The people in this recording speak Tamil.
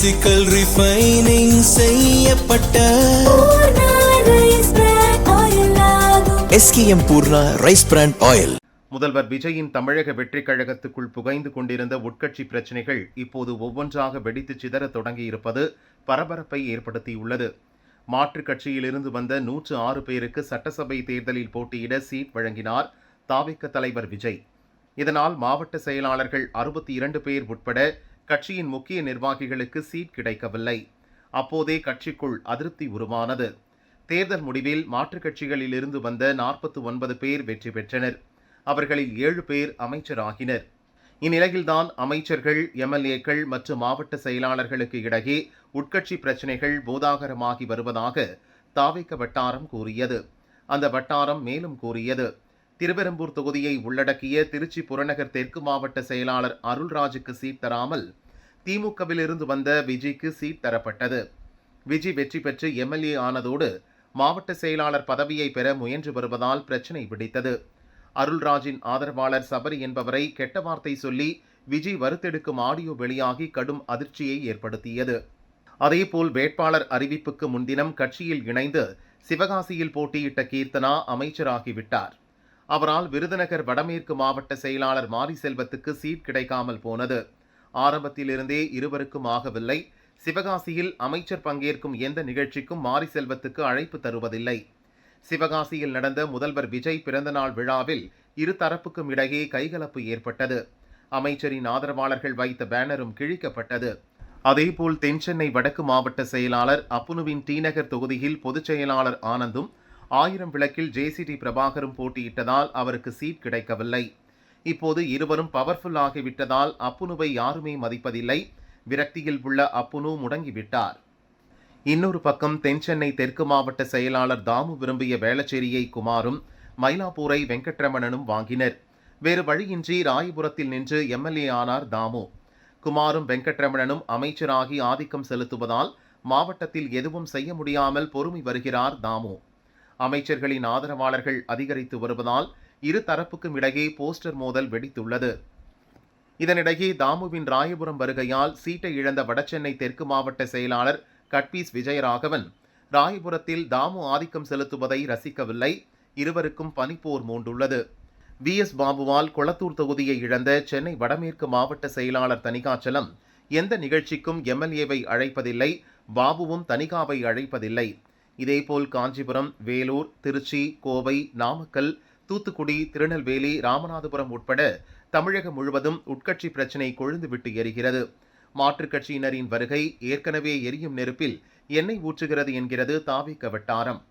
பிசிக்கல் ரிஃபைனிங் செய்யப்பட்ட SKM Poorna rice brand oil. முதல்வர் விஜயின் தமிழக வெற்றிக் கழகத்துக்குள் புகைந்து கொண்டிருந்த உட்கட்சி பிரச்சினைகள் இப்போது ஒவ்வொன்றாக வெடித்து சிதற தொடங்கியிருப்பது பரபரப்பை ஏற்படுத்தியுள்ளது. மாற்றுக் கட்சியிலிருந்து வந்த 106 பேருக்கு சட்டசபை தேர்தலில் போட்டியிட சீட் வழங்கினார் தாவேக தலைவர் விஜய். இதனால் மாவட்ட செயலாளர்கள் 62 பேர் உட்பட கட்சியின் முக்கிய நிர்வாகிகளுக்கு சீட் கிடைக்கவில்லை. அப்போதே கட்சிக்குள் அதிருப்தி உருவானது. தேர்தல் முடிவில் மாற்றுக் கட்சிகளில் இருந்து வந்த 49 பேர் வெற்றி பெற்றனர். அவர்களில் 7 பேர் அமைச்சராகினர். இந்நிலையில்தான் அமைச்சர்கள், MLAக்கள் மற்றும் மாவட்ட செயலாளர்களுக்கு இடையே உட்கட்சி பிரச்சினைகள் பூதாகரமாகி வருவதாக தாவேக வட்டாரம் கூறியது. அந்த வட்டாரம் மேலும் கூறியது, திருவெரும்பூர் தொகுதியை உள்ளடக்கிய திருச்சி புறநகர் தெற்கு மாவட்ட செயலாளர் அருள்ராஜுக்கு சீட் தராமல் திமுகவில் இருந்து வந்த விஜய்க்கு சீட் தரப்பட்டது. விஜய் வெற்றி பெற்று MLA ஆனதோடு மாவட்ட செயலாளர் பதவியை பெற முயன்று வருவதால் பிரச்சினை வெடித்தது. அருள்ராஜின் ஆதரவாளர் சபரி என்பவரை கெட்ட வார்த்தை சொல்லி விஜய் வறுத்தெடுக்கும் ஆடியோ வெளியாகி கடும் அதிர்ச்சியை ஏற்படுத்தியது. அதேபோல் வேட்பாளர் அறிவிப்புக்கு முன்தினம் கட்சியில் இணைந்து சிவகாசியில் போட்டியிட்ட கீர்த்தனா அமைச்சராகிவிட்டார். அவரால் விருதுநகர் வடமேற்கு மாவட்ட செயலாளர் மாரி செல்வத்துக்கு சீட் கிடைக்காமல் போனது. ஆரம்பத்திலிருந்தே இருவருக்கும் ஆகவில்லை. சிவகாசியில் அமைச்சர் பங்கேற்கும் எந்த நிகழ்ச்சிக்கும் மாரி செல்வத்துக்கு அழைப்பு தருவதில்லை. சிவகாசியில் நடந்த முதல்வர் விஜய் பிறந்தநாள் விழாவில் இரு தரப்புக்கும் இடையே கைகலப்பு ஏற்பட்டது. அமைச்சரின் ஆதரவாளர்கள் வைத்த பேனரும் கிழிக்கப்பட்டது. அதேபோல் தென்சென்னை வடக்கு மாவட்ட செயலாளர் அப்புனுவின் டிநகர் தொகுதியில் பொதுச் செயலாளர் ஆனந்தும் 1000 விளக்கில் JCT பிரபாகரும் போட்டியிட்டதால் அவருக்கு சீட் கிடைக்கவில்லை. இப்போது இருவரும் பவர்ஃபுல் ஆகிவிட்டதால் அப்புனுவை யாருமே மதிப்பதில்லை. விரக்தியில் உள்ள அப்புனு முடங்கிவிட்டார். இன்னொரு பக்கம் தென்சென்னை தெற்கு மாவட்ட செயலாளர் தாமு விரும்பிய வேளச்சேரியை குமாரும், மயிலாப்பூரை வெங்கட்ரமணனும் வாங்கினர். வேறு வழியின்றி ராயபுரத்தில் நின்று MLA ஆனார் தாமு. குமாரும் வெங்கட்ரமணனும் அமைச்சராகி ஆதிக்கம் செலுத்துவதால் மாவட்டத்தில் எதுவும் செய்ய முடியாமல் பொறுமை வருகிறார் தாமு. அமைச்சர்களின் ஆதரவாளர்கள் அதிகரித்து வருவதால் இரு தரப்புக்கும் இடையே போஸ்டர் மோதல் வெடித்துள்ளது. இதனிடையே தாமுவின் ராயபுரம் வருகையால் சீட்டை இழந்த வடசென்னை தெற்கு மாவட்ட செயலாளர் கட்பீஸ் விஜயராகவன் ராயபுரத்தில் தாமு ஆதிக்கம் செலுத்துவதை ரசிக்கவில்லை. இருவருக்கும் பனிப்போர் மூண்டுள்ளது. VS பாபுவால் கொளத்தூர் தொகுதியை இழந்த சென்னை வடமேற்கு மாவட்ட செயலாளர் தணிகாச்சலம் எந்த நிகழ்ச்சிக்கும் MLAவை அழைப்பதில்லை. பாபுவும் தணிகாவை அழைப்பதில்லை. இதேபோல் காஞ்சிபுரம், வேலூர், திருச்சி, கோவை, நாமக்கல், தூத்துக்குடி, திருநெல்வேலி, ராமநாதபுரம் உட்பட தமிழகம் முழுவதும் உட்கட்சி பிரச்சினை கொழுந்துவிட்டு எரிகிறது. மாற்றுக் கட்சியினரின் வருகை ஏற்கனவே எரியும் நெருப்பில் எண்ணெய் ஊற்றுகிறது என்கிறது தாவேக வட்டாரம்.